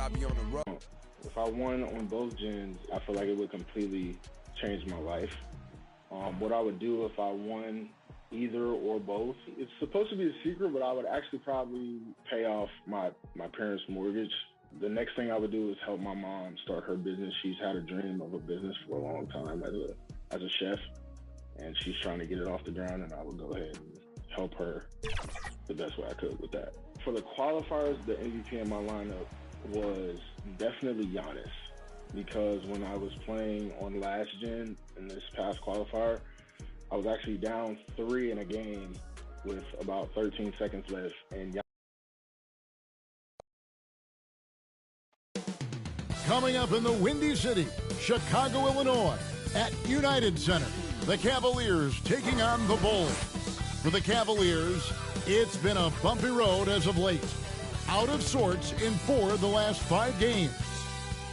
I be on the road. If I won on both gens, I feel like it would completely change my life. What I would do if I won either or both, it's supposed to be a secret, but I would actually probably pay off my parents' mortgage. The next thing I would do is help my mom start her business. She's had a dream of a business for a long time as a chef, and she's trying to get it off the ground, and I would go ahead and help her the best way I could with that. For the qualifiers, the MVP in my lineup was definitely Giannis, because when I was playing on last gen in this past qualifier, I was actually down 3 in a game with about 13 seconds left, and Coming up in the Windy City, Chicago, Illinois, at United Center, the Cavaliers taking on the Bulls. For the Cavaliers, it's been a bumpy road as of late. Out of sorts in 4 of the last 5 games.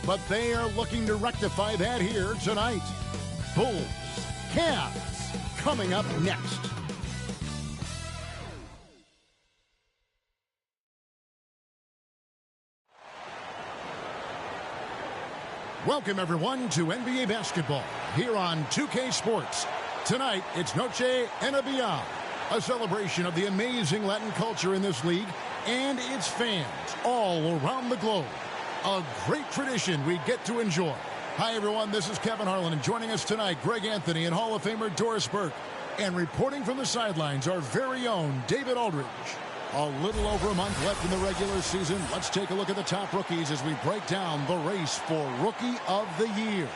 But they are looking to rectify that here tonight. Bulls, Cavs, coming up next. Welcome, everyone, to NBA basketball here on 2K Sports. Tonight, it's Noche NBA, a celebration of the amazing Latin culture in this league and its fans all around the globe. A great tradition we get to enjoy. Hi, everyone. This is Kevin Harlan, and joining us tonight, Greg Anthony and Hall of Famer Doris Burke. And reporting from the sidelines, our very own David Aldridge. A little over a month left in the regular season. Let's take a look at the top rookies as we break down the race for Rookie of the Year.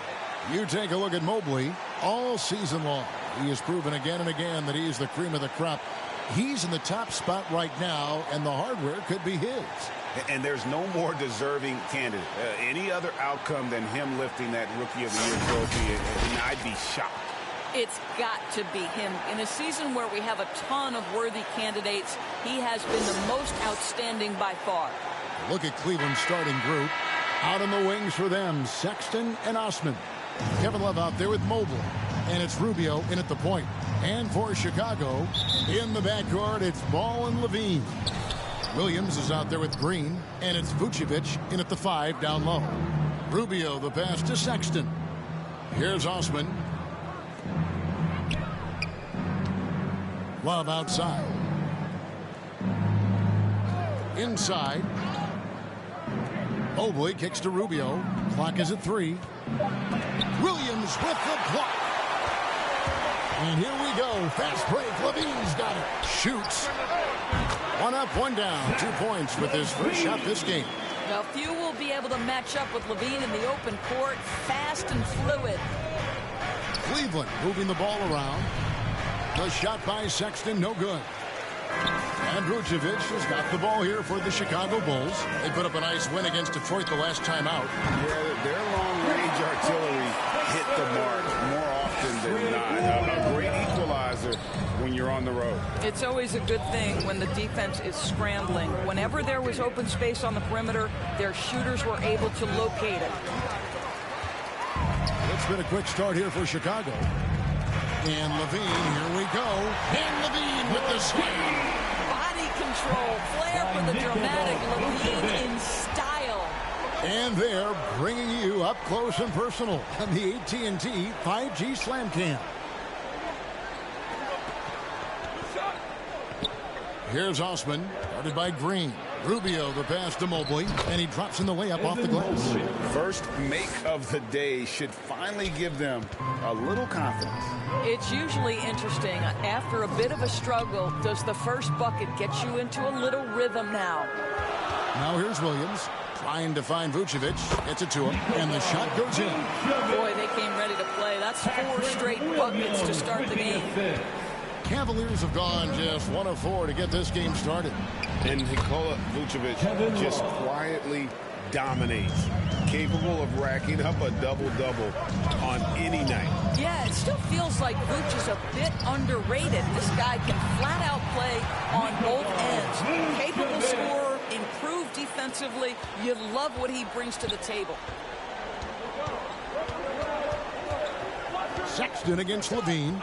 You take a look at Mobley all season long. He has proven again and again that he is the cream of the crop. He's in the top spot right now, and the hardware could be his. And there's no more deserving candidate. Any other outcome than him lifting that Rookie of the Year trophy, and I'd be shocked. It's got to be him. In a season where we have a ton of worthy candidates, he has been the most outstanding by far. Look at Cleveland's starting group. Out on the wings for them, Sexton and Osman. Kevin Love out there with Mobley. And it's Rubio in at the point. And for Chicago, in the backcourt, it's Ball and Levine. Williams is out there with Green. And it's Vucevic in at the 5 down low. Rubio the pass to Sexton. Here's Osman. Love outside. Inside. Mobley kicks to Rubio. Clock is at 3. Williams with the block. And here we go. Fast break. Levine's got it. Shoots. 1 up, 1 down. 2 points with his first shot this game. Now, few will be able to match up with Levine in the open court. Fast and fluid. Cleveland moving the ball around. The shot by Sexton, no good. And Vucevic has got the ball here for the Chicago Bulls. They put up a nice win against Detroit the last time out. Yeah, their long-range artillery hit the mark more often than not. A great equalizer when you're on the road. It's always a good thing when the defense is scrambling. Whenever there was open space on the perimeter, their shooters were able to locate it. It's been a quick start here for Chicago. And Levine, here we go. And Levine with the slam. Body control, flair for the dramatic. Levine in style. And they're bringing you up close and personal on the AT&T 5G Slam Cam. Here's Osman, guarded by Green. Rubio, the pass to Mobley, and he drops in the layup off the glass. First make of the day should finally give them a little confidence. It's usually interesting. After a bit of a struggle, does the first bucket get you into a little rhythm now? Now here's Williams, trying to find Vucevic. Gets it to him, and the shot goes in. Boy, they came ready to play. That's 4 straight buckets to start the game. Cavaliers have gone just 1 of 4 to get this game started. And Nikola Vucevic just quietly dominates. Capable of racking up a double-double on any night. Yeah, it still feels like Vooch is a bit underrated. This guy can flat-out play on both ends. Capable scorer, improved defensively. You love what he brings to the table. Sexton against Levine.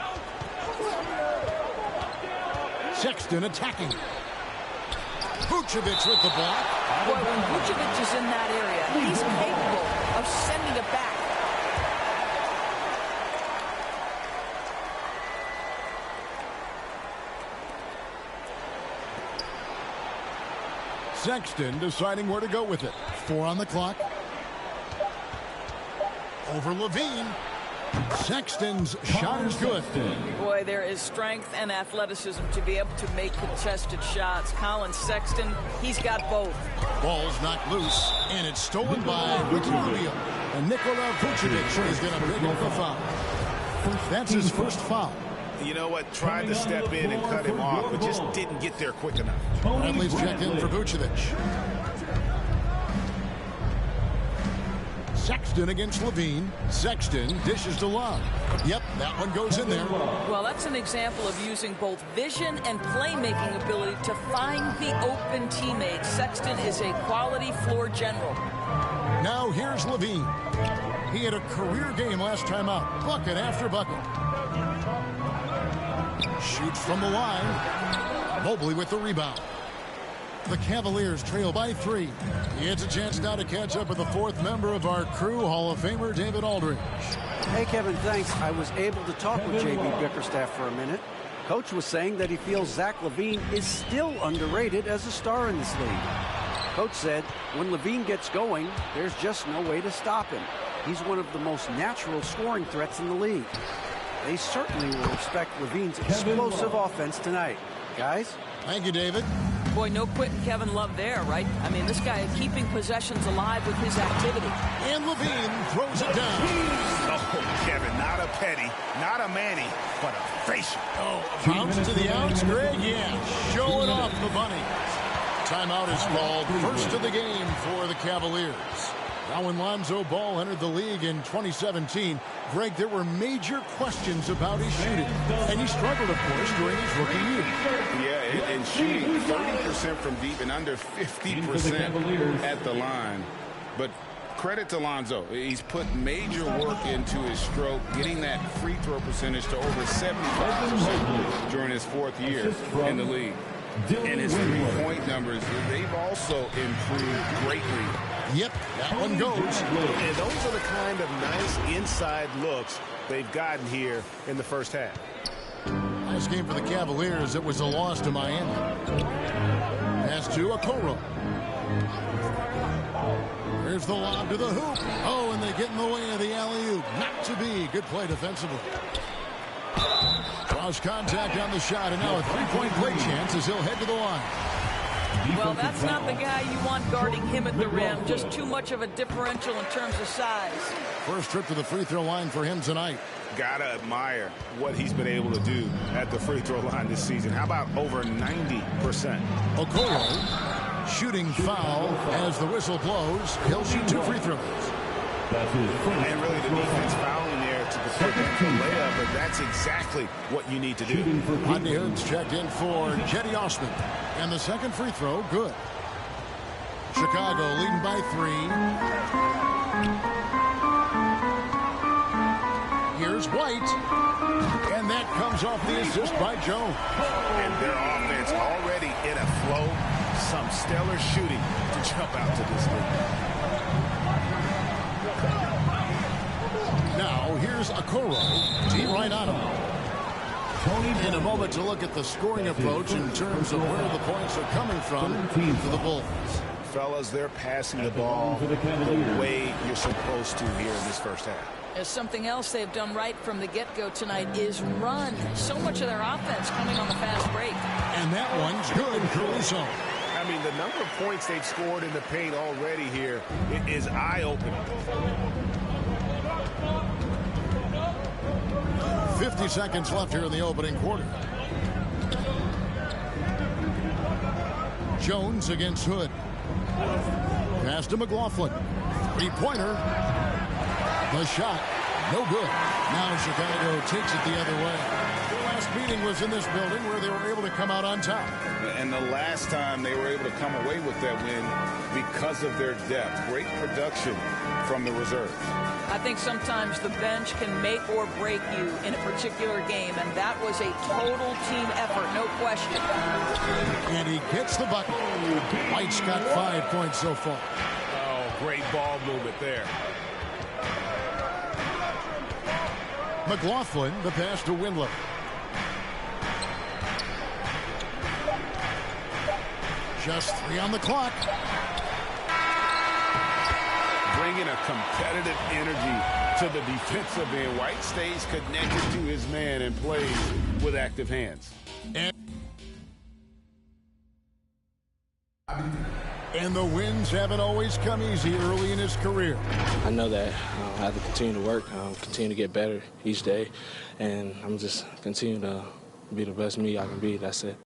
Sexton attacking. Vucevic with the block. Boy, when Vucevic is in that area, Sexton deciding where to go with it. 4 on the clock. Over Levine. Sexton's shot is good. Boy, there is strength and athleticism to be able to make contested shots. Collin Sexton, he's got both. Ball's knocked loose, and it's stolen by Ricky Rubio. And Nikola Vucevic is going to pick up the foul. That's his first foul. You know what? Tried to step in and cut him off, but just didn't get there quick enough. Bradley's checked in for Vucevic. Sexton against Levine. Sexton dishes to Love. Yep, that one goes in there. Well, that's an example of using both vision and playmaking ability to find the open teammate. Sexton is a quality floor general. Now here's Levine. He had a career game last time out. Bucket after bucket. Shoots from the line. Mobley with the rebound. The Cavaliers trail by 3. He has a chance now to catch up with the 4th member of our crew, Hall of Famer David Aldridge. Hey, Kevin, thanks. I was able to talk with J.B. Bickerstaff for a minute. Coach was saying that he feels Zach LaVine is still underrated as a star in this league. Coach said when LaVine gets going, there's just no way to stop him. He's one of the most natural scoring threats in the league. They certainly will respect LaVine's explosive offense tonight. Guys? Thank you, David. Boy, no quitting Kevin Love there, right? I mean, this guy is keeping possessions alive with his activity. And Levine throws it down. Oh, Kevin, not a petty, not a Manny, but a facial. Oh, bounce to the outs, Greg. Yeah, showing off the bunny. Timeout is called. First of the game for the Cavaliers. Now when Lonzo Ball entered the league in 2017, Greg, there were major questions about his shooting. And he struggled, of course, during his rookie year. Yeah, and shooting 30% from deep and under 50% at the line. But credit to Lonzo. He's put major work into his stroke, getting that free throw percentage to over 75% during his 4th year in the league. And his three-point numbers, they've also improved greatly. Yep, that one goes. And those are the kind of nice inside looks they've gotten here in the first half. Last game for the Cavaliers, it was a loss to Miami. Pass to Okoro. Here's the lob to the hoop. Oh, and they get in the way of the alley-oop. Not to be. Good play defensively. Draws contact on the shot, and now a three-point play chance as he'll head to the line. Well, that's not the guy you want guarding him at the rim. Just too much of a differential in terms of size. First trip to the free throw line for him tonight. Gotta admire what he's been able to do at the free throw line this season. How about over 90%? Okoro, shooting foul as the whistle blows. He'll shoot 2 free throws. And really the defense fouling there to the layup, but that's exactly what you need to do. Rodney Hood's checked in for Cedi Osman. And the second free throw, good. Chicago leading by 3. Here's White. And that comes off the assist by Jones. And their offense already in a flow. Some stellar shooting to jump out to this league. Now, here's Okoro. Team right on him. In a moment to look at the scoring approach in terms of where the points are coming from for the Bulls. Fellas, they're passing the ball the way you're supposed to here in this first half. As something else they've done right from the get-go tonight is run. So much of their offense coming on the fast break. And that one's good, Caruso. I mean, the number of points they've scored in the paint already here is eye-opening. 50 seconds left here in the opening quarter. Jones against Hood. Pass to McLaughlin. Three-pointer. The shot. No good. Now Chicago takes it the other way. Their last meeting was in this building where they were able to come out on top. And the last time they were able to come away with that win because of their depth. Great production from the reserves. I think sometimes the bench can make or break you in a particular game, and that was a total team effort, no question. And he gets the bucket. White's got 5 points so far. Oh, great ball movement there. McLaughlin, the pass to Windler. Just 3 on the clock. Bringing a competitive energy to the defensive end. White stays connected to his man and plays with active hands. And the wins haven't always come easy early in his career. I know that I have to continue to work, continue to get better each day, and I'm just continue to be the best me I can be. That's it.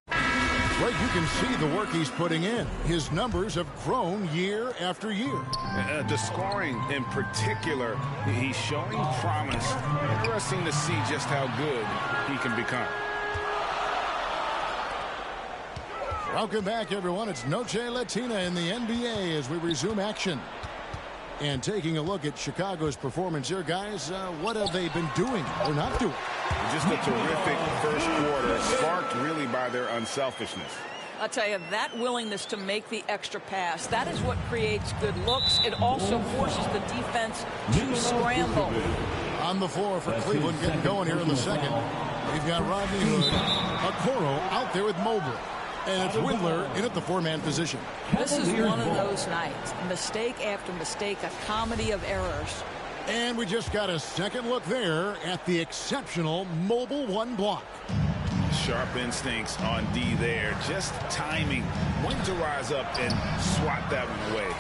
Right, you can see the work he's putting in. His numbers have grown year after year. The scoring in particular, he's showing promise. Interesting to see just how good he can become. Welcome back, everyone. It's Noche Latina in the NBA as we resume action. And taking a look at Chicago's performance here, guys, what have they been doing or not doing? Just a terrific first quarter, sparked really by their unselfishness. I'll tell you, that willingness to make the extra pass, that is what creates good looks. It also forces the defense to scramble. On the floor for Cleveland, getting going here in the second. We've got Rodney Hood, Okoro out there with Mobley. And it's Windler in at the 4-man position. This is one of those nights. Mistake after mistake, a comedy of errors. And we just got a second look there at the exceptional Mobile 1 block. Sharp instincts on D there. Just timing. When to rise up and swat that one away.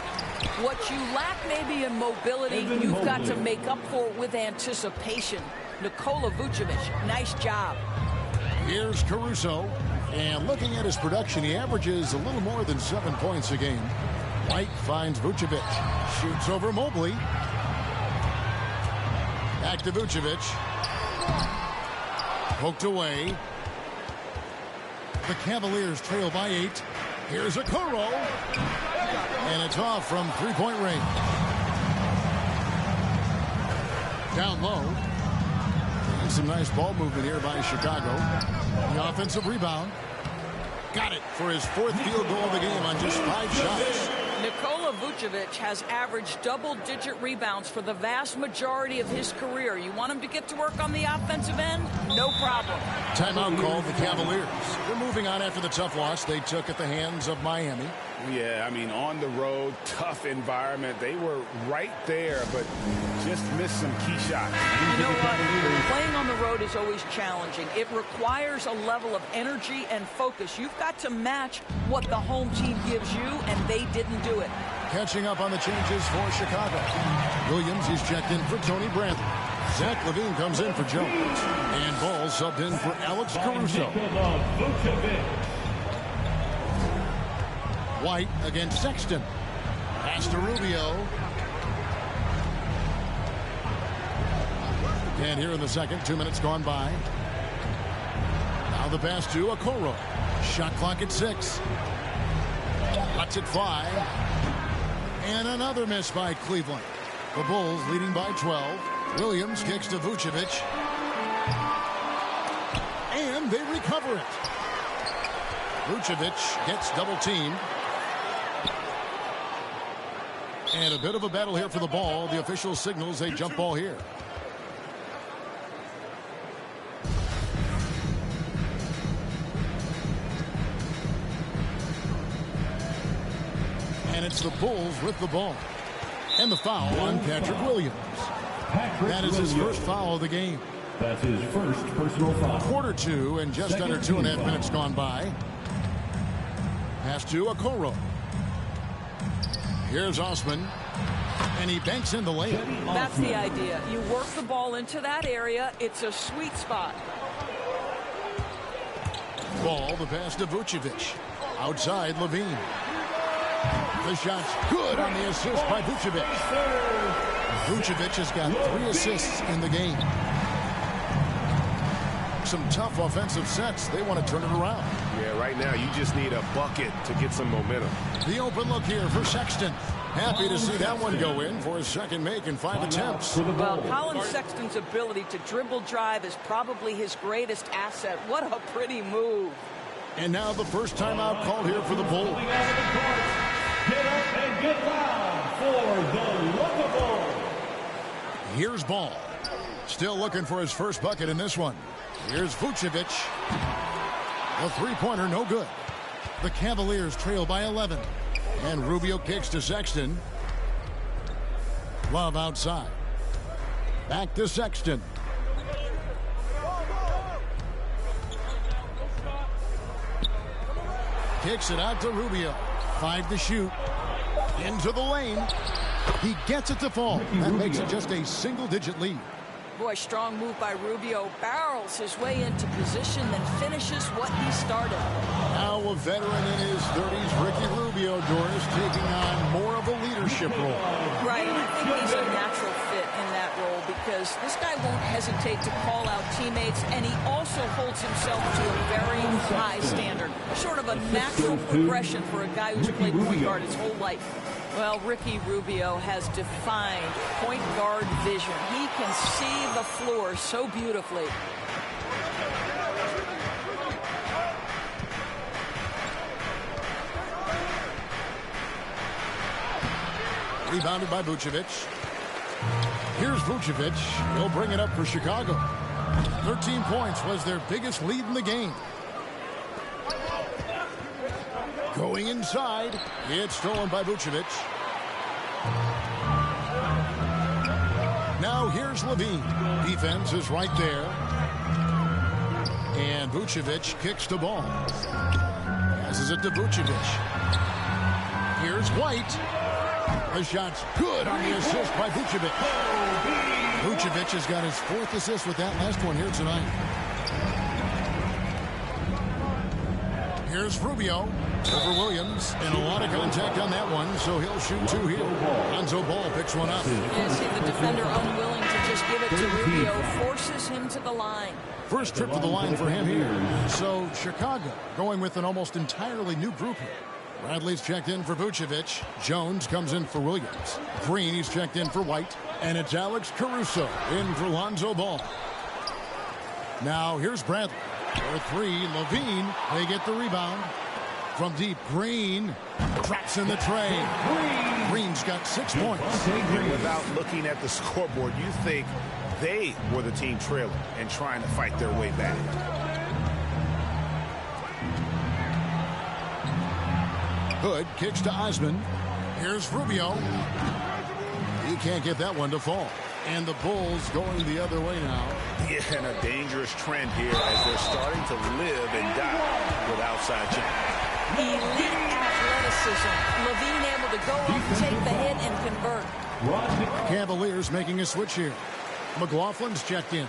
What you lack maybe in mobility, you've got to make up for it with anticipation. Nikola Vucevic, nice job. Here's Caruso. And looking at his production, he averages a little more than 7 points a game. White finds Vucevic. Shoots over Mobley. Back to Vucevic. Poked away. The Cavaliers trail by 8. Here's Okoro. And it's off from 3-point range. Down low. And some nice ball movement here by Chicago. The offensive rebound. Got it for his 4th field goal of the game on just 5 shots. Nikola Vucevic has averaged double-digit rebounds for the vast majority of his career. You want him to get to work on the offensive end? No problem. Timeout called the Cavaliers. They're moving on after the tough loss they took at the hands of Miami. Yeah, I mean, on the road, tough environment. They were right there, but just missed some key shots. You know what? Playing on the road is always challenging. It requires a level of energy and focus. You've got to match what the home team gives you, and they didn't do it. Catching up on the changes for Chicago. Williams is checked in for Tony Bradley. Zach LaVine comes in for Jones. And Ball subbed in for Alex Caruso. White against Sexton. Pass to Rubio. And here in the second, 2 minutes gone by. Now the pass to Okoro. Shot clock at 6. Cuts at 5. And another miss by Cleveland. The Bulls leading by 12. Williams kicks to Vucevic. And they recover it. Vucevic gets double teamed. And a bit of a battle here for the ball. The official signals a jump ball here. And it's the Bulls with the ball. And the foul on Patrick Williams. That is his first foul of the game. That's his first personal foul. Quarter 2 and just under 2.5 minutes gone by. Pass to Okoro. Here's Osman. And he banks in the layup. That's the idea. You work the ball into that area. It's a sweet spot. Ball, the pass to Vucevic. Outside, LaVine. The shot's good on the assist by Vucevic. Vucevic has got 3 assists in the game. Some tough offensive sets. They want to turn it around. Yeah, right now you just need a bucket to get some momentum. The open look here for Sexton. Happy to see that one go in for his second make in 5 attempts. Well, Colin Sexton's ability to dribble drive is probably his greatest asset. What a pretty move. And now the first timeout called here for the Bulls. Get up and get loud for the Luka Bulls. Here's Ball. Still looking for his first bucket in this one. Here's Vucevic. The 3-pointer, no good. The Cavaliers trail by 11. And Rubio kicks to Sexton. Love outside. Back to Sexton. Kicks it out to Rubio. 5 to shoot. Into the lane. He gets it to fall. That makes it just a single-digit lead. Boy, strong move by Rubio. Barrels his way into position, then finishes what he started. Now a veteran in his 30s, Ricky Rubio, Doris, taking on more of a leadership role. Right, and I think he's a natural fit in that role because this guy won't hesitate to call out teammates, and he also holds himself to a very high standard. Sort of a natural progression for a guy who's played point guard his whole life. Well, Ricky Rubio has defined point guard vision. He can see the floor so beautifully. Rebounded by Vucevic. Here's Vucevic. He'll bring it up for Chicago. 13 points was their biggest lead in the game. Going inside. It's stolen by Vucevic. Now here's Levine. Defense is right there. And Vucevic kicks the ball. Passes it to Vucevic. Here's White. The shot's good on the assist by Vucevic. Vucevic has got his 4th assist with that last one here tonight. Here's Rubio over Williams, and a lot of contact on that one, so he'll shoot 2 here. Lonzo Ball picks one up. Yeah, see the defender unwilling to just give it to Rubio, forces him to the line. First trip to the line for him here. So Chicago going with an almost entirely new group here. Bradley's checked in for Vucevic. Jones comes in for Williams. Green, he's checked in for White. And it's Alex Caruso in for Lonzo Ball. Now here's Bradley. For 3, Levine. They get the rebound. From deep, Green drops in the tray. Green's got 6 points. Without looking at the scoreboard, you think they were the team trailing and trying to fight their way back. Hood kicks to Osman. Here's Rubio. He can't get that one to fall. And the Bulls going the other way now. Yeah, and a dangerous trend here as they're starting to live and die with outside jump. Elite athleticism. Levine able to go up, take the hit, and convert. Cavaliers making a switch here. McLaughlin's checked in.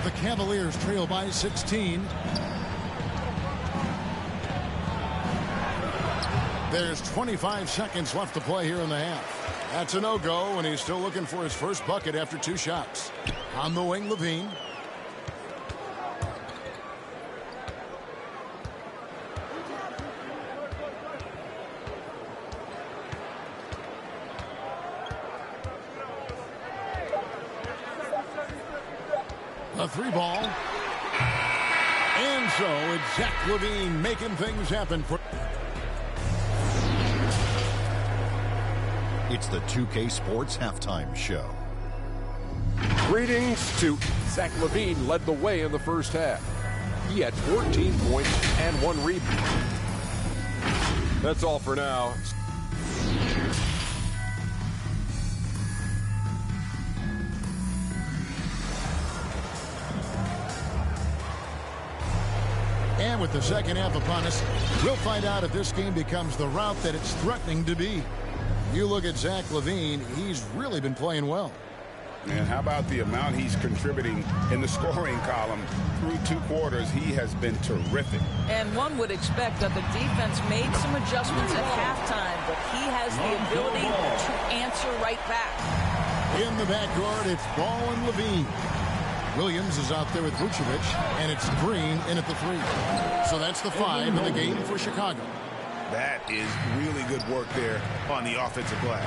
The Cavaliers trail by 16. There's 25 seconds left to play here in the half. That's a no-go, and he's still looking for his first bucket after 2 shots. On the wing, Levine. A 3 ball. And so it's Zach LaVine making things happen for... It's the 2K Sports Halftime Show. Greetings to Zach LaVine led the way in the first half. He had 14 points and 1 rebound. That's all for now. And with the second half upon us, we'll find out if this game becomes the route that it's threatening to be. You look at Zach LaVine, he's really been playing well. And how about the amount he's contributing in the scoring column through 2 quarters? He has been terrific. And one would expect that the defense made some adjustments at halftime, but he has the ability to answer right back. In the backcourt, it's Ball and LaVine. Williams is out there with Vucevic, and it's Green in at the 3. So that's the 5 in the game for Chicago. That is really good work there on the offensive glass.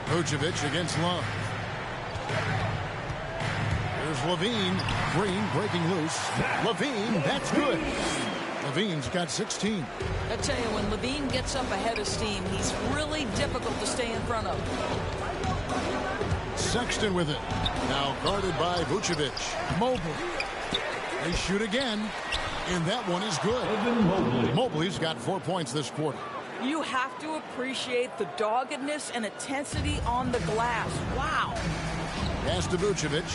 Vucevic against Love. Here's LaVine. Green breaking loose. LaVine, that's good. LaVine's got 16. I tell you, when LaVine gets up ahead of steam, he's really difficult to stay in front of. Sexton with it. Now guarded by Vucevic. Mobley. They shoot again, and that one is good. Mobley's got 4 points this quarter. You have to appreciate the doggedness and intensity on the glass. Wow. Pass to Vucevic.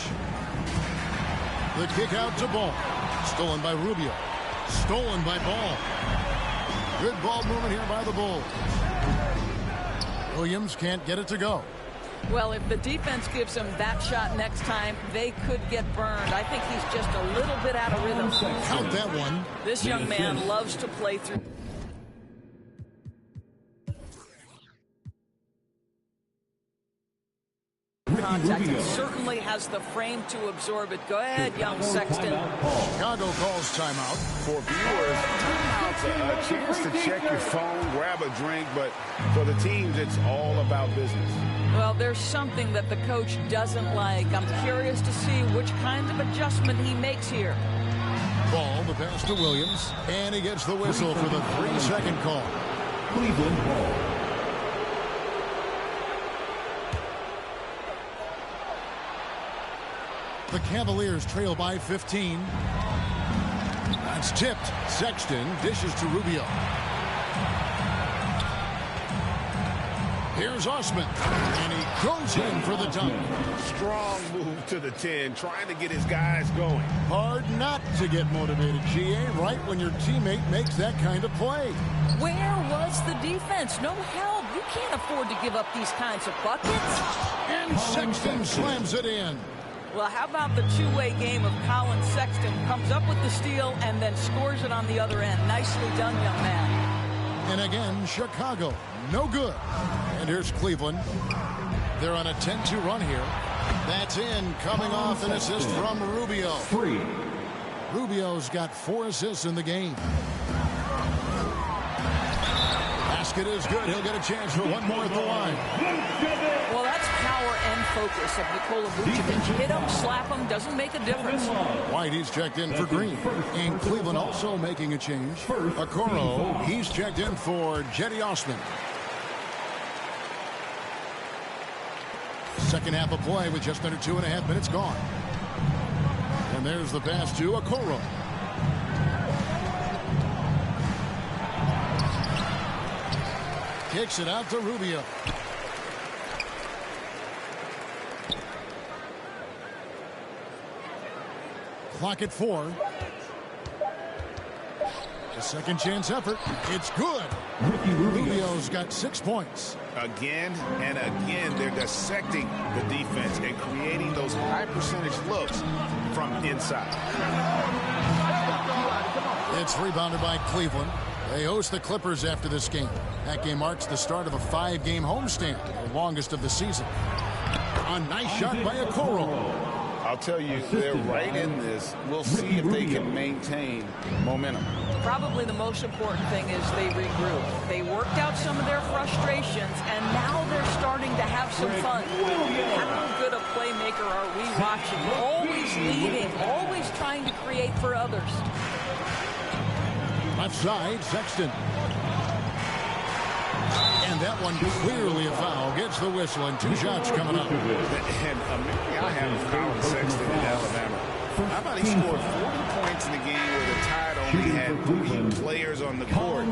The kick out to Ball. Stolen by Rubio. Stolen by Ball. Good ball movement here by the Bulls. Williams can't get it to go. Well, if the defense gives him that shot next time, they could get burned. I think he's just a little bit out of rhythm. Count that one. This young man loves to play through. Contact. He certainly has the frame to absorb it. Go ahead, young Sexton. Chicago calls timeout. For viewers, timeout's a chance to check your phone, grab a drink, but for the teams, it's all about business. Well, there's something that the coach doesn't like. I'm curious to see which kind of adjustment he makes here. Ball, the pass to Williams, and he gets the whistle for the 3-second call. Cleveland ball. The Cavaliers trail by 15. That's tipped. Sexton dishes to Rubio. Here's Osman, and he goes in for the dunk. Strong move to the 10, trying to get his guys going. Hard not to get motivated, GA, right when your teammate makes that kind of play. Where was the defense? No help. You can't afford to give up these kinds of buckets. And Sexton slams it in. Well, how about the two-way game of Colin Sexton? Comes up with the steal and then scores it on the other end. Nicely done, young man. And again, Chicago, no good. And here's Cleveland. They're on a 10-2 run here. That's in, coming off an assist from Rubio. Rubio's got 4 assists in the game. Basket is good. He'll get a chance for one more at the line. Well, that's power and focus of Nikola Vucevic. Hit him, slap him, doesn't make a difference. Whitey's checked in for Green. And Cleveland also making a change. Okoro, he's checked in for Jetty Osman. Second half of play with just under 2.5 minutes gone. And there's the pass to Okoro. Kicks it out to Rubio. Clock at 4. A second chance effort. It's good. Rubio's got 6 points. Again and again, they're dissecting the defense and creating those high percentage looks from inside. It's rebounded by Cleveland. They host the Clippers after this game. That game marks the start of a 5-game homestand, the longest of the season. A nice shot by Okoro. I'll tell you, they're right in this. We'll see if they can maintain momentum. Probably the most important thing is they regroup. They worked out some of their frustrations, and now they're starting to have some fun. How good a playmaker are we watching? Always leading, always trying to create for others. Left side, Sexton. And that one clearly a foul. Gets the whistle, and 2 shots coming up. And a memory I have of Colin Sexton in Alabama. How about he scored 40 points in the game where the Tide only had 3 players on the court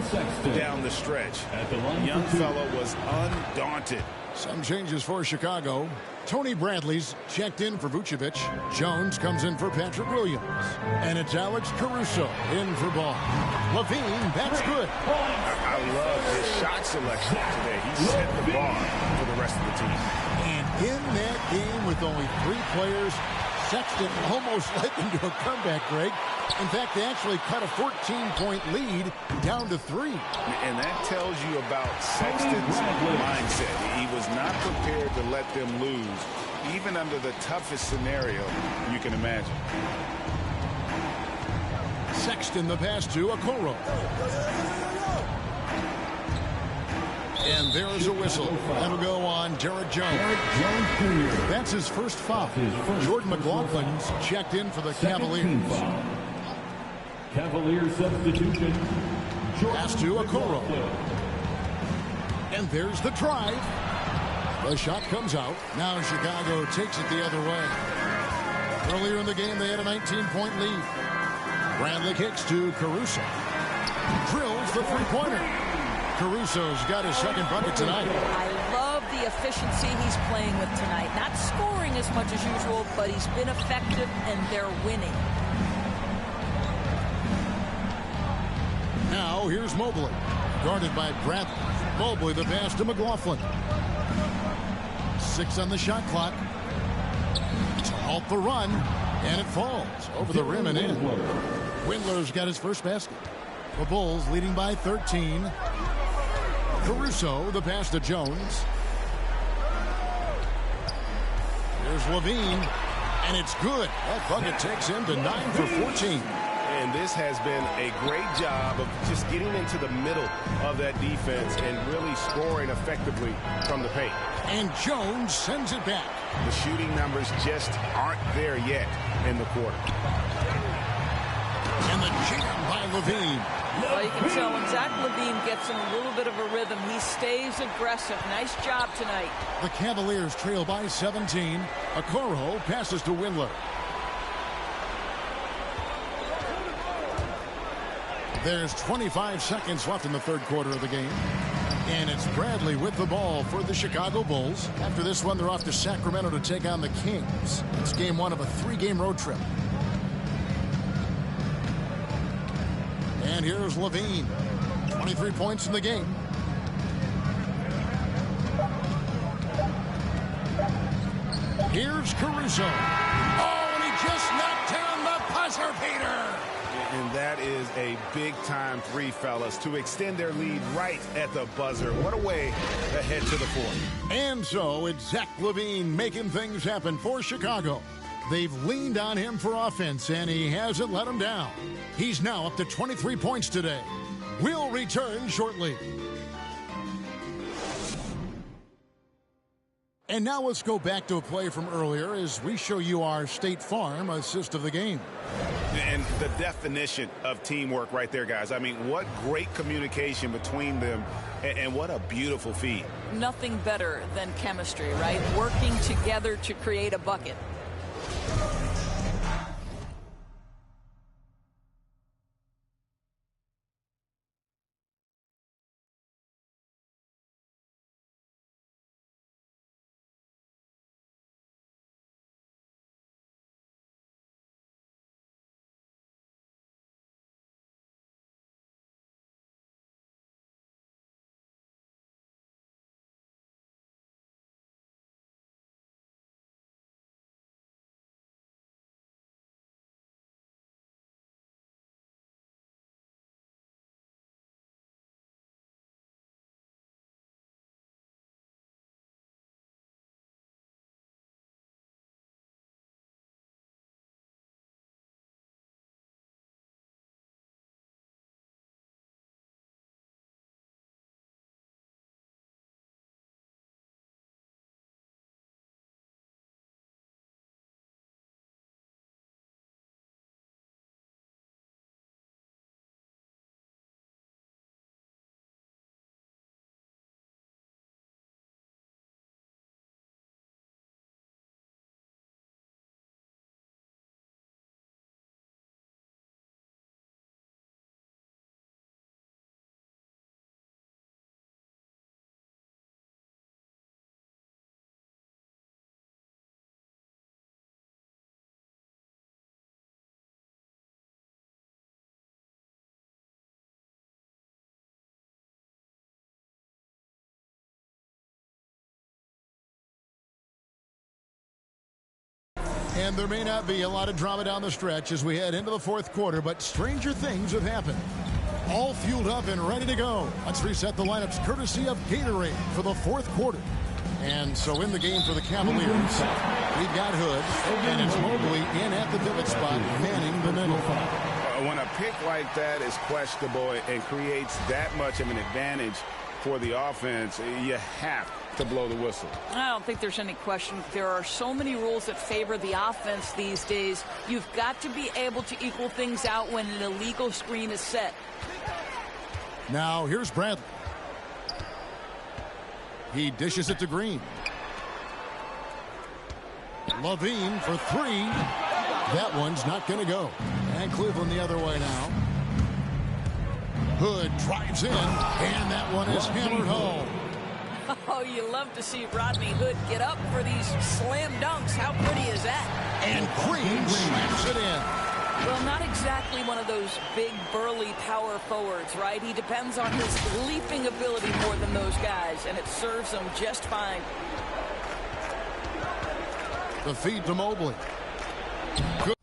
down the stretch. Young fella was undaunted. Some changes for Chicago. Tony Bradley's checked in for Vucevic. Jones comes in for Patrick Williams. And it's Alex Caruso in for Ball. Levine, that's good. I love his shot selection today. He set the bar for the rest of the team. And in that game with only 3 players, Sexton almost led them to a comeback, Greg. In fact, they actually cut a 14-point lead down to 3. And that tells you about Sexton's mindset. He was not prepared to let them lose, even under the toughest scenario you can imagine. Sexton, the pass to Okoro. And there's a whistle. That'll go on Derek Jones. That's his first foul. Jordan McLaughlin's checked in for the Cavaliers. Cavaliers substitution. Pass to Okoro. And there's the drive. The shot comes out. Now Chicago takes it the other way. Earlier in the game, they had a 19-point lead. Bradley kicks to Caruso. Drills the three-pointer. Caruso's got his second bucket tonight. I love the efficiency he's playing with tonight. Not scoring as much as usual, but he's been effective, and they're winning. Now here's Mobley, guarded by Bradley. Mobley the pass to McLaughlin. 6 on the shot clock. To halt the run, and it falls over the rim and in. Windler's got his first basket. The Bulls leading by 13. Caruso, the pass to Jones. Here's Levine, and it's good. That bucket takes him to 9 for 14. And this has been a great job of just getting into the middle of that defense and really scoring effectively from the paint. And Jones sends it back. The shooting numbers just aren't there yet in the quarter. And the jam by Levine. Well, you can tell when Zach LaVine gets in a little bit of a rhythm, he stays aggressive. Nice job tonight. The Cavaliers trail by 17. Okoro passes to Windler. There's 25 seconds left in the third quarter of the game. And it's Bradley with the ball for the Chicago Bulls. After this one, they're off to Sacramento to take on the Kings. It's game 1 of a 3-game road trip. And here's Levine. 23 points in the game. Here's Caruso. Oh, and he just knocked down the buzzer beater. And that is a big-time three, fellas, to extend their lead right at the buzzer. What a way to head to the fourth. And so it's Zach LaVine making things happen for Chicago. They've leaned on him for offense, and he hasn't let them down. He's now up to 23 points today. We'll return shortly. And now let's go back to a play from earlier as we show you our State Farm assist of the game. And the definition of teamwork right there, guys. I mean, what great communication between them, and what a beautiful feed. Nothing better than chemistry, right? Working together to create a bucket. And there may not be a lot of drama down the stretch as we head into the fourth quarter, but stranger things have happened. All fueled up and ready to go. Let's reset the lineups courtesy of Gatorade for the fourth quarter. And so in the game for the Cavaliers, we've got Hood, and it's Mobley in at the pivot spot, manning the middle. When a pick like that is questionable and creates that much of an advantage for the offense, you have to blow the whistle. I don't think there's any question. There are so many rules that favor the offense these days. You've got to be able to equal things out when an illegal screen is set. Now here's Bradley. He dishes it to Green. Levine for three. That one's not going to go. And Cleveland the other way now. Hood drives in, and that one is hammered home. Oh, you love to see Rodney Hood get up for these slam dunks. How pretty is that? And Green slams it in. Well, not exactly one of those big, burly power forwards, right? He depends on his leaping ability more than those guys, and it serves him just fine. The feed to Mobley. Good.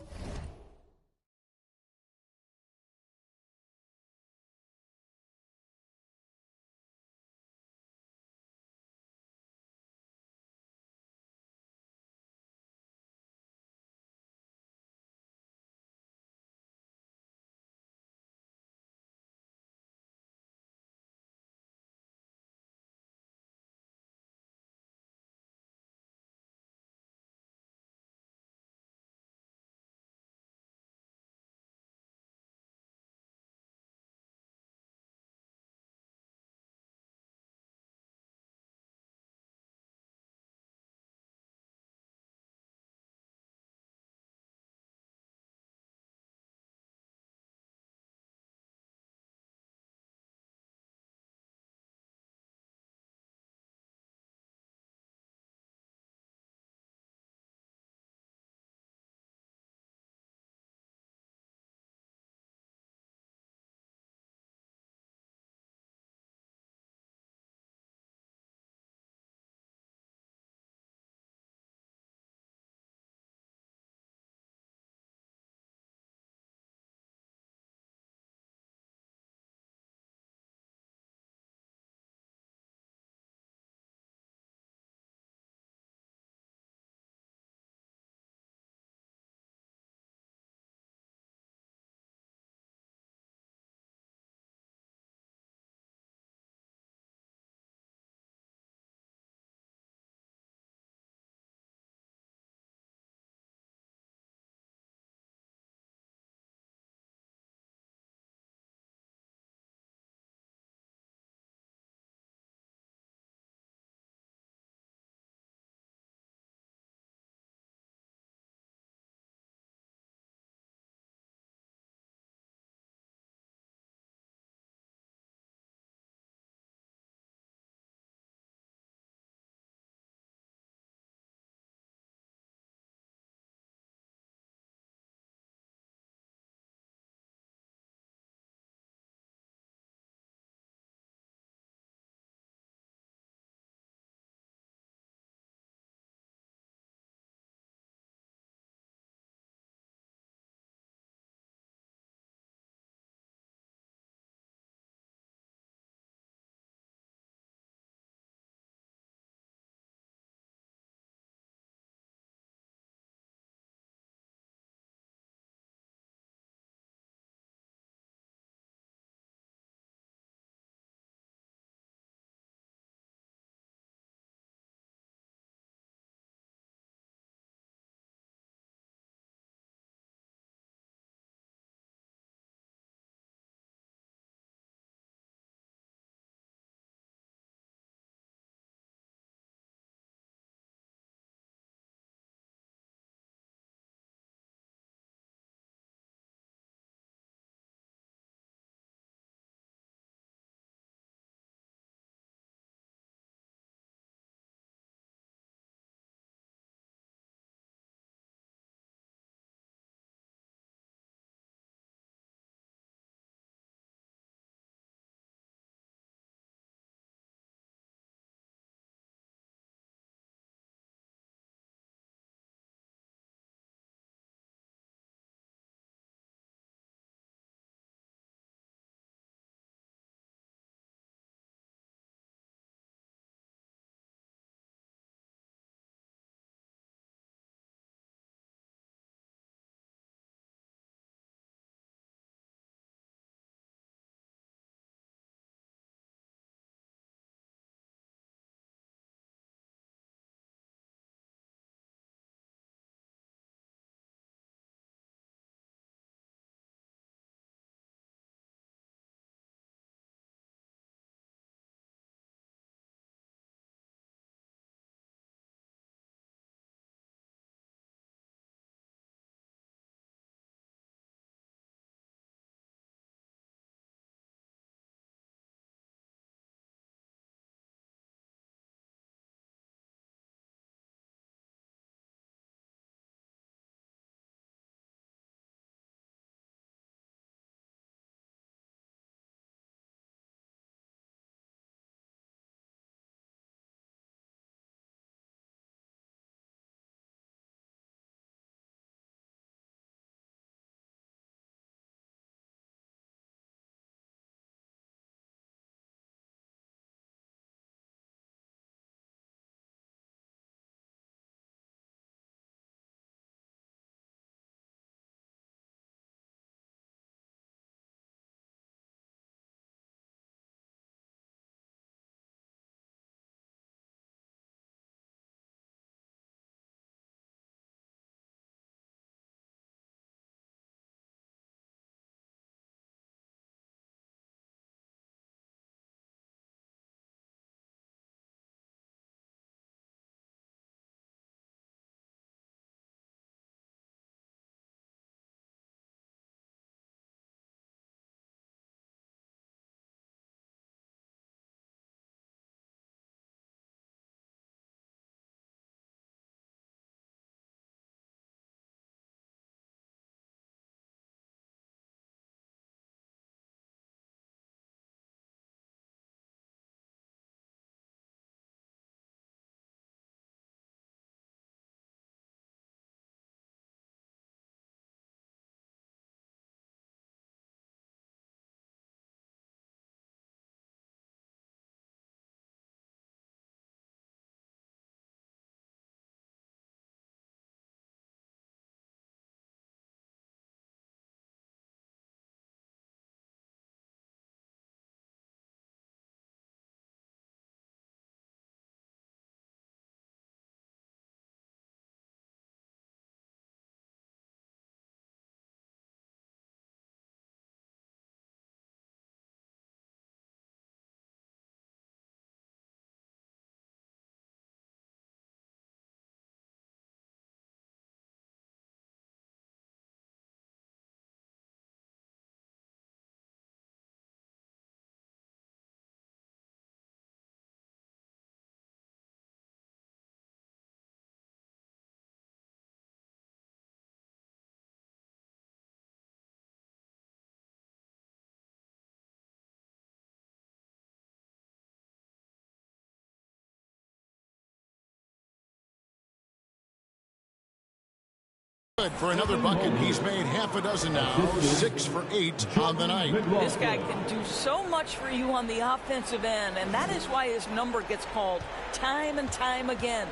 Good for another bucket. He's made half a dozen now, 6 for 8 on the night. This guy can do so much for you on the offensive end, and that is why his number gets called time and time again.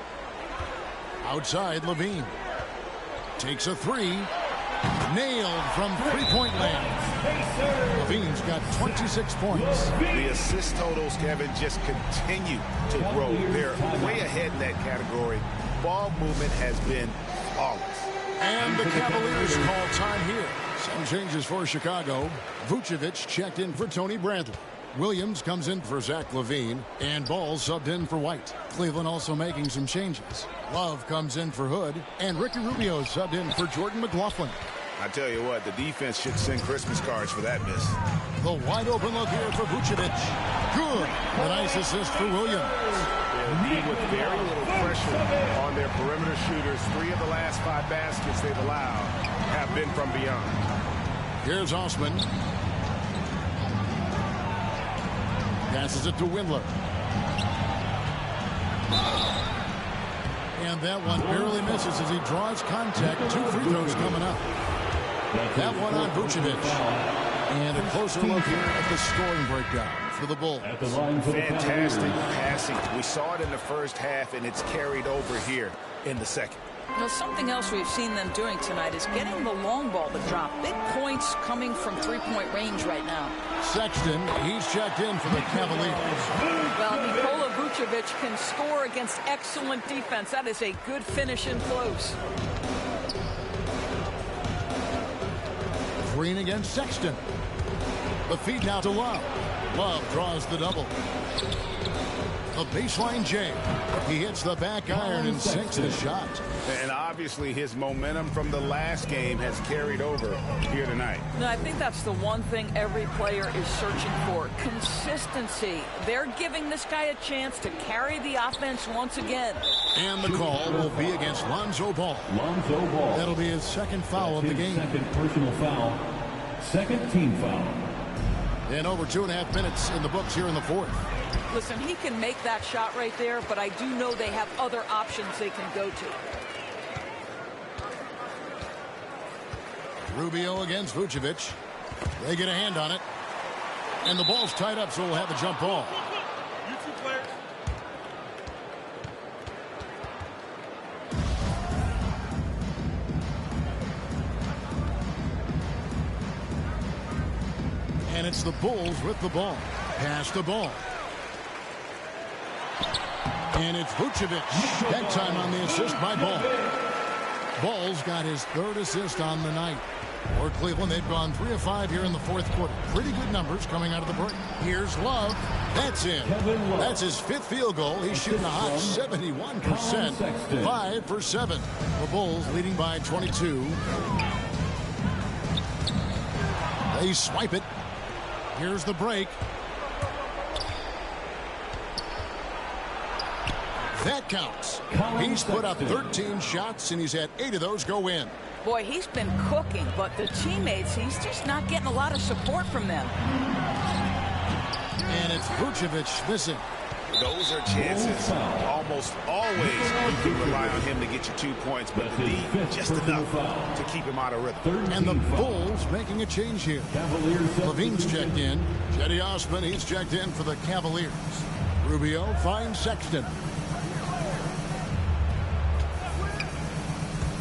Outside, LaVine takes a three. Nailed from three-point land. LaVine's got 26 points. The assist totals, Kevin, just continue to grow. They're way ahead in that category. Ball movement has been flawless. And the Cavaliers call time here. Some changes for Chicago. Vucevic checked in for Tony Bradley. Williams comes in for Zach LaVine. And Ball subbed in for White. Cleveland also making some changes. Love comes in for Hood. And Ricky Rubio subbed in for Jordan McLaughlin. I tell you what, the defense should send Christmas cards for that miss. The wide open look here for Vucevic. Good. A nice assist for Williams. With very little pressure on their perimeter shooters, 3 of the last 5 baskets they've allowed have been from beyond. Here's Osman. Passes it to Windler. And that one barely misses as he draws contact. 2 free throws coming up. That one on Vucevic. And a closer look here at the scoring breakdown for the Bulls. Fantastic passing. We saw it in the first half, and it's carried over here in the second. Now, something else we've seen them doing tonight is getting the long ball to drop. Big points coming from three-point range right now. Sexton, he's checked in for the Cavaliers. Well, Nikola Vucevic can score against excellent defense. That is a good finish in close. Green against Sexton. The feed now to Love. Love draws the double. A baseline J. He hits the back iron and sinks the shot. And obviously his momentum from the last game has carried over here tonight. No, I think that's the one thing every player is searching for. Consistency. They're giving this guy a chance to carry the offense once again. And the call will be against Lonzo Ball. Lonzo Ball. That'll be his second foul of the game. Second personal foul. Second team foul. And over 2.5 minutes in the books here in the fourth. Listen, he can make that shot right there, but I do know they have other options they can go to. Rubio against Vucevic. They get a hand on it. And the ball's tied up, so we'll have a jump ball. And it's the Bulls with the ball. Pass the ball. And it's Vucevic. That time on the assist by Ball. Ball's got his 3rd assist on the night. For Cleveland, they've gone 3 of 5 here in the 4th quarter. Pretty good numbers coming out of the break. Here's Love. That's in. That's his 5th field goal. He's shooting a hot 71%. 5 for 7. The Bulls leading by 22. They swipe it. Here's the break. That counts. He's put up 13 shots, and he's had 8 of those go in. Boy, he's been cooking, but the teammates, he's just not getting a lot of support from them. And it's Vucevic missing. Those are chances. Almost always you can rely on him to get you 2 points, but the D just enough to keep him out of rhythm. And the Bulls making a change here. LaVine's checked in. Cedi Osman, he's checked in for the Cavaliers. Rubio finds Sexton.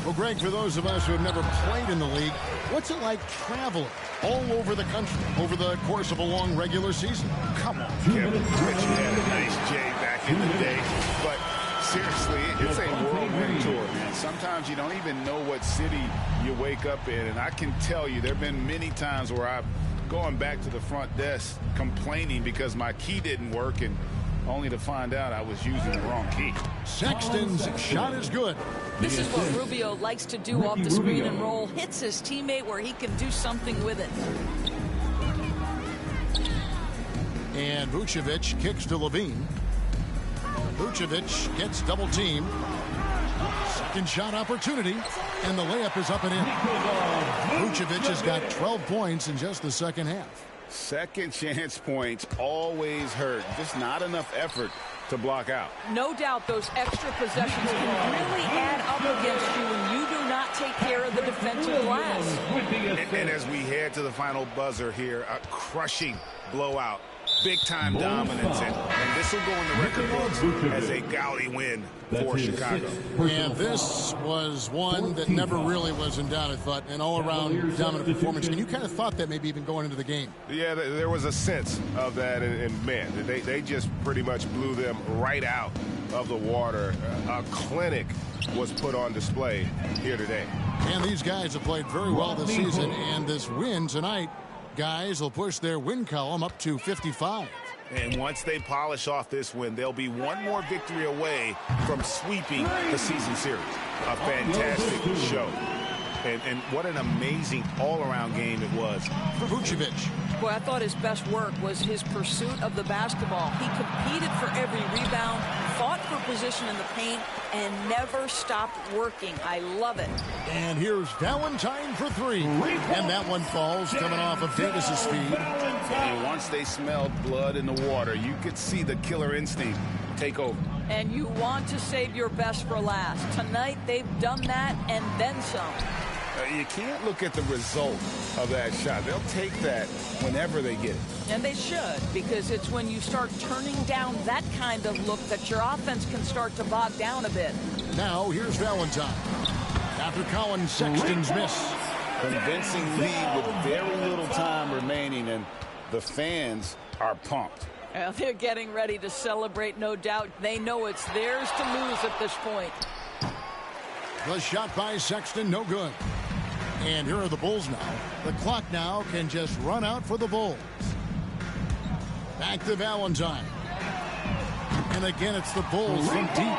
Well, Greg, for those of us who have never played in the league, what's it like traveling all over the country over the course of a long regular season? Come on, Kevin. You had a nice J back in the day. But seriously, it's a whirlwind tour, man. Sometimes you don't even know what city you wake up in. And I can tell you there have been many times where I've gone back to the front desk complaining because my key didn't work, and only to find out I was using the wrong key. Sexton's shot is good. This is what Rubio likes to do off the screen and roll. Hits his teammate where he can do something with it. And Vucevic kicks to LaVine. Vucevic gets double teamed. Second shot opportunity. And the layup is up and in. Vucevic has got 12 points in just the second half. Second chance points always hurt. Just not enough effort to block out. No doubt those extra possessions can really add up against you when you do not take care of the defensive glass. And as we head to the final buzzer here, a crushing blowout. Big-time dominance, and this will go in the record books as a gaudy win for Chicago. And this was one that never really was in doubt, I thought, an all-around dominant performance. And you kind of thought that maybe even going into the game. Yeah, there was a sense of that, and man, they just pretty much blew them right out of the water. A clinic was put on display here today. And these guys have played very well this season, and this win tonight, guys will push their win column up to 55. And once they polish off this win, they'll be one more victory away from sweeping the season series. A fantastic show. And what an amazing all-around game it was for Vucevic. Boy, I thought his best work was his pursuit of the basketball. He competed for every rebound, fought for position in the paint, and never stopped working. I love it. And here's Valentine for three. And that one falls coming off of Davis's feed. And once they smelled blood in the water, you could see the killer instinct take over. And you want to save your best for last. Tonight, they've done that and then some. You can't look at the result of that shot. They'll take that whenever they get it. And they should, because it's when you start turning down that kind of look that your offense can start to bog down a bit. Now, here's Valentine. After Colin Sexton's miss. Convincing lead with very little time remaining, and the fans are pumped. Well, they're getting ready to celebrate, no doubt. They know it's theirs to lose at this point. The shot by Sexton, no good. And here are the Bulls now. The clock now can just run out for the Bulls. Back to Valentine. And again, it's the Bulls from deep.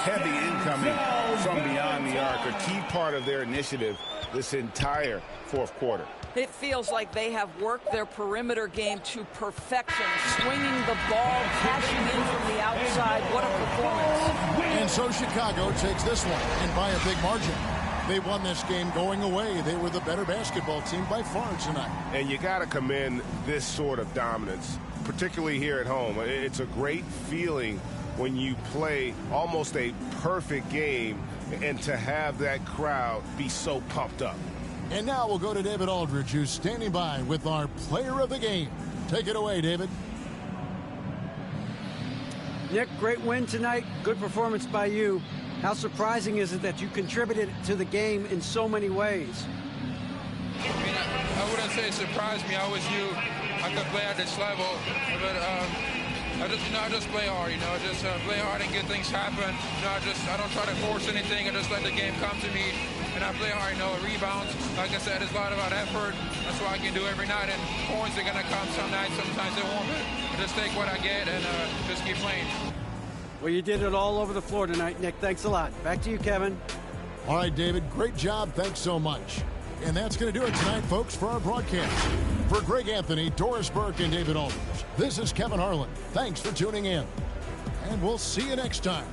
Heavy incoming from beyond the arc, a key part of their initiative this entire fourth quarter. It feels like they have worked their perimeter game to perfection, swinging the ball, cashing in from the outside. What a performance. And so Chicago takes this one, and by a big margin. They won this game going away. They were the better basketball team by far tonight. And you got to commend this sort of dominance, particularly here at home. It's a great feeling when you play almost a perfect game and to have that crowd be so pumped up. And now we'll go to David Aldridge, who's standing by with our player of the game. Take it away, David. Nick, great win tonight. Good performance by you. How surprising is it that you contributed to the game in so many ways? I mean, I wouldn't say it surprised me. I always knew I could play at this level, but I just play hard. Just play hard and get things happen. I don't try to force anything. I just let the game come to me, and I play hard. Rebounds. Like I said, it's a lot about effort. That's what I can do every night. And points are gonna come some nights. Sometimes they won't. But just take what I get and just keep playing. Well, you did it all over the floor tonight, Nick. Thanks a lot. Back to you, Kevin. All right, David. Great job. Thanks so much. And that's going to do it tonight, folks, for our broadcast. For Greg Anthony, Doris Burke, and David Aldridge, this is Kevin Harlan. Thanks for tuning in. And we'll see you next time.